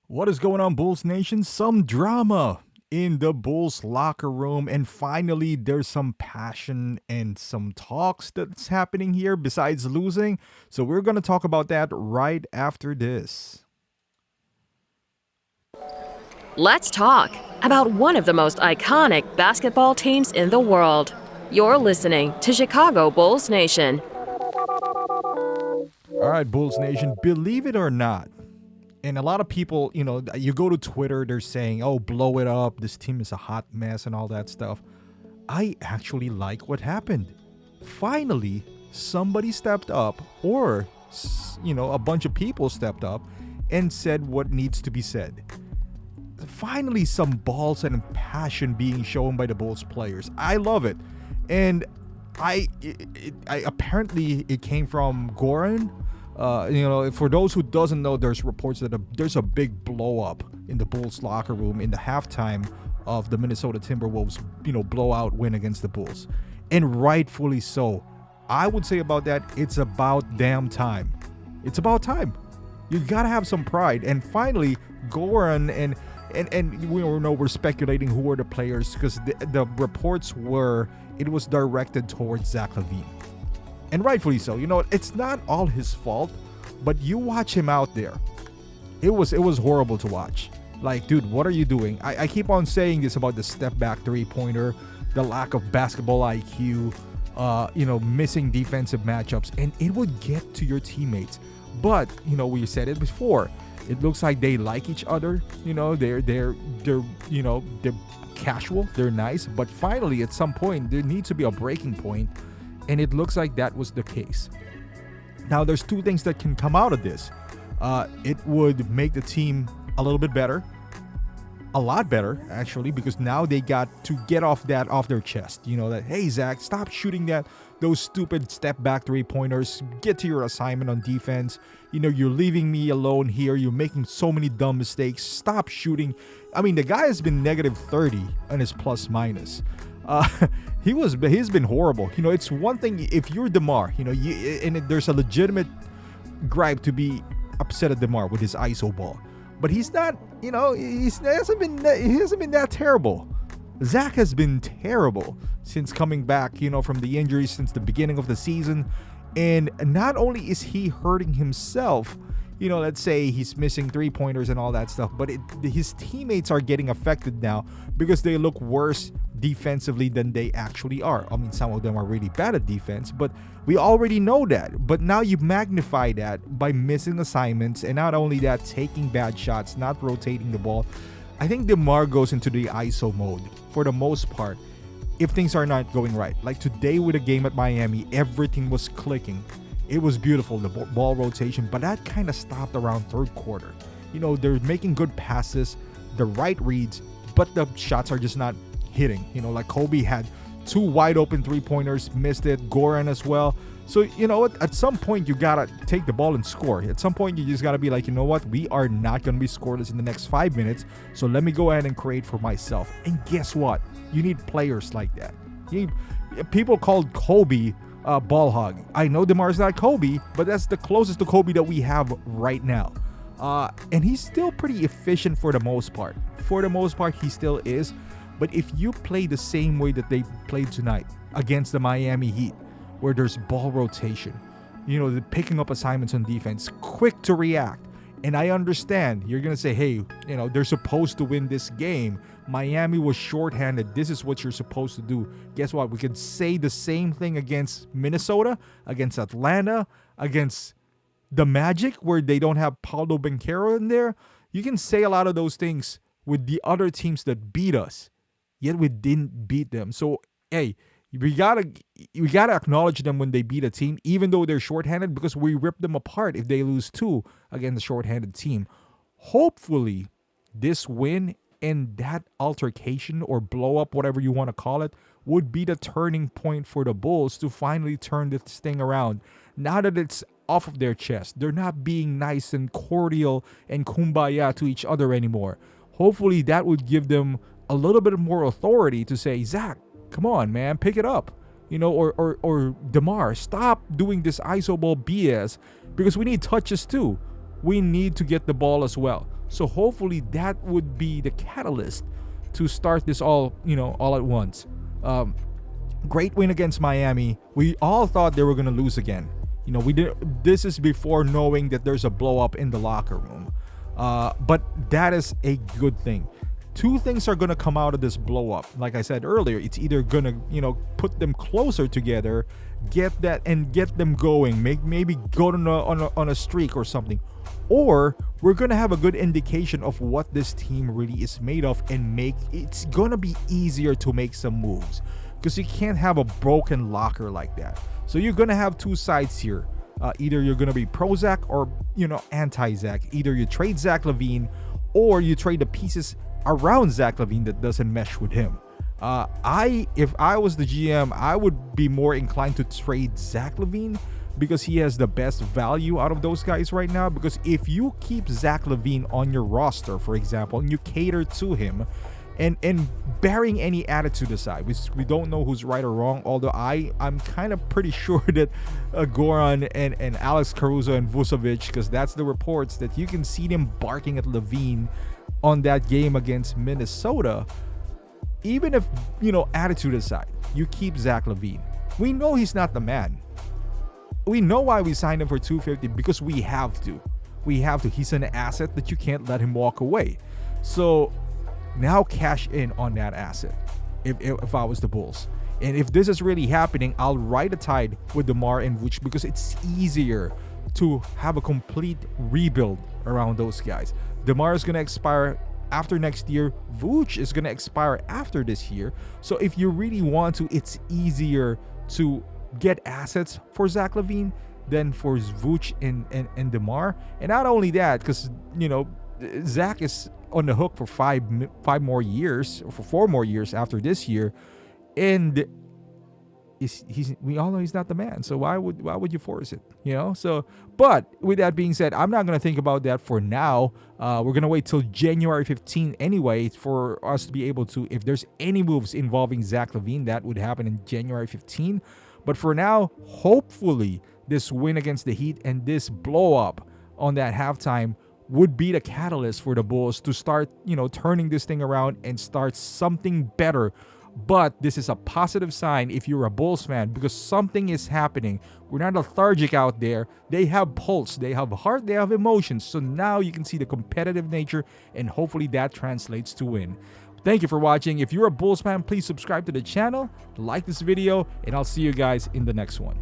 What is going on, Bulls Nation? Some drama in the Bulls locker room, and finally, there's some passion and some talks that's happening here besides losing. So, we're going to talk about that right after this. Let's talk about one of the most iconic basketball teams in the world. You're listening to Chicago Bulls Nation. All right, Bulls Nation, believe it or not, and a lot of people, you go to Twitter, they're saying, oh, blow it up, this team is a hot mess and all that stuff. I actually like what happened. Finally, somebody stepped up, or, a bunch of people stepped up and said what needs to be said. Finally, some balls and passion being shown by the Bulls players. I love it. And I apparently it came from Goran. For those who doesn't know, there's reports that there's a big blow up in the Bulls locker room in the halftime of the Minnesota Timberwolves, blowout win against the Bulls. And rightfully so. I would say about that, it's about damn time. It's about time. You gotta have some pride. And finally, Goran and we're speculating who were the players, because the reports were it was directed towards Zach LaVine. And rightfully so. It's not all his fault, but you watch him out there. It was horrible to watch. Like, dude, what are you doing? I keep on saying this about the step back three-pointer, the lack of basketball IQ, missing defensive matchups, and it would get to your teammates. But, we said it before. It looks like they like each other. They're casual, they're nice, but finally at some point there needs to be a breaking point. And it looks like that was the case. Now, there's two things that can come out of this. It would make the team a little bit better. A lot better, actually, because now they got to get off their chest. That, hey, Zach, stop shooting those stupid step back three-pointers. Get to your assignment on defense. You're leaving me alone here. You're making so many dumb mistakes. Stop shooting. I mean, the guy has been negative 30 on his plus minus. He's been horrible. It's one thing if you're DeMar, there's a legitimate gripe to be upset at DeMar with his ISO ball, but he's not. He hasn't been that terrible. Zach has been terrible since coming back, from the injuries since the beginning of the season, and not only is he hurting himself. Let's say he's missing three-pointers and all that stuff, but his teammates are getting affected now because they look worse defensively than they actually are. I mean, some of them are really bad at defense, but we already know that. But now you magnify that by missing assignments, and not only that, taking bad shots, not rotating the ball. I think DeMar goes into the ISO mode for the most part if things are not going right. Like today with a game at Miami, everything was clicking. It was beautiful, the ball rotation, but that kind of stopped around third quarter. They're making good passes, the right reads, but the shots are just not hitting. Like Kobe had two wide open three-pointers, missed it, Goran as well. So, at some point you got to take the ball and score. At some point you just got to be like, we are not going to be scoreless in the next 5 minutes, so let me go ahead and create for myself. And guess what? You need players like that. People called Kobe ball hog. I know DeMar's not Kobe, but that's the closest to Kobe that we have right now. And he's still pretty efficient for the most part. For the most part, he still is. But if you play the same way that they played tonight against the Miami Heat, where there's ball rotation, the picking up assignments on defense, quick to react. And I understand you're going to say, hey, they're supposed to win this game. Miami was shorthanded. This is what you're supposed to do. Guess what? We could say the same thing against Minnesota, against Atlanta, against the Magic, where they don't have Paolo Banchero in there. You can say a lot of those things with the other teams that beat us, yet we didn't beat them. So, hey, we gotta acknowledge them when they beat a team, even though they're shorthanded, because we rip them apart if they lose two against a shorthanded team. Hopefully, this win and that altercation or blow up, whatever you want to call it, would be the turning point for the Bulls to finally turn this thing around. Now that it's off of their chest, they're not being nice and cordial and kumbaya to each other anymore. Hopefully, that would give them a little bit more authority to say, Zach, come on, man, pick it up. Or DeMar, stop doing this iso ball BS, because we need touches too. We need to get the ball as well. So hopefully that would be the catalyst to start this all at once. Great win against Miami. We all thought they were going to lose again. We did. This is before knowing that there's a blow up in the locker room. But that is a good thing. Two things are going to come out of this blow up. Like I said earlier, it's either going to, put them closer together, get them going, maybe go on a streak or something. Or we're going to have a good indication of what this team really is made of, and it's going to be easier to make some moves, because you can't have a broken locker like that. So you're going to have two sides here. Either you're going to be pro Zach or, anti Zach. Either you trade Zach LaVine or you trade the pieces around Zach LaVine that doesn't mesh with him. If I was the GM, I would be more inclined to trade Zach LaVine, because he has the best value out of those guys right now. Because if you keep Zach LaVine on your roster, for example, and you cater to him, and bearing any attitude aside, we don't know who's right or wrong, although I'm kind of pretty sure that Goran and Alex Caruso and Vucevic, because that's the reports, that you can see them barking at LaVine on that game against Minnesota. Even if, attitude aside, you keep Zach LaVine. We know he's not the man. We know why we signed him for $250, because we have to. He's an asset that you can't let him walk away. So now cash in on that asset if I was the Bulls. And if this is really happening, I'll ride a tide with DeMar and Vooch, because it's easier to have a complete rebuild around those guys. DeMar is going to expire after next year. Vooch is going to expire after this year. So if you really want to, it's easier to get assets for Zach LaVine than for Vooch and DeMar. And not only that, because, Zach is on the hook for five more years, or for 4 more years after this year, and we all know he's not the man. So why would you force it? So, but with that being said, I'm not gonna think about that for now. We're gonna wait till January 15 anyway for us to be able to, if there's any moves involving Zach LaVine, that would happen in January 15. But for now, hopefully this win against the Heat and this blow up on that halftime would be the catalyst for the Bulls to start, turning this thing around and start something better. But this is a positive sign if you're a Bulls fan, because something is happening. We're not lethargic out there. They have pulse, they have heart, they have emotions. So now you can see the competitive nature, and hopefully that translates to win. Thank you for watching. If you're a Bulls fan, please subscribe to the channel, like this video, and I'll see you guys in the next one.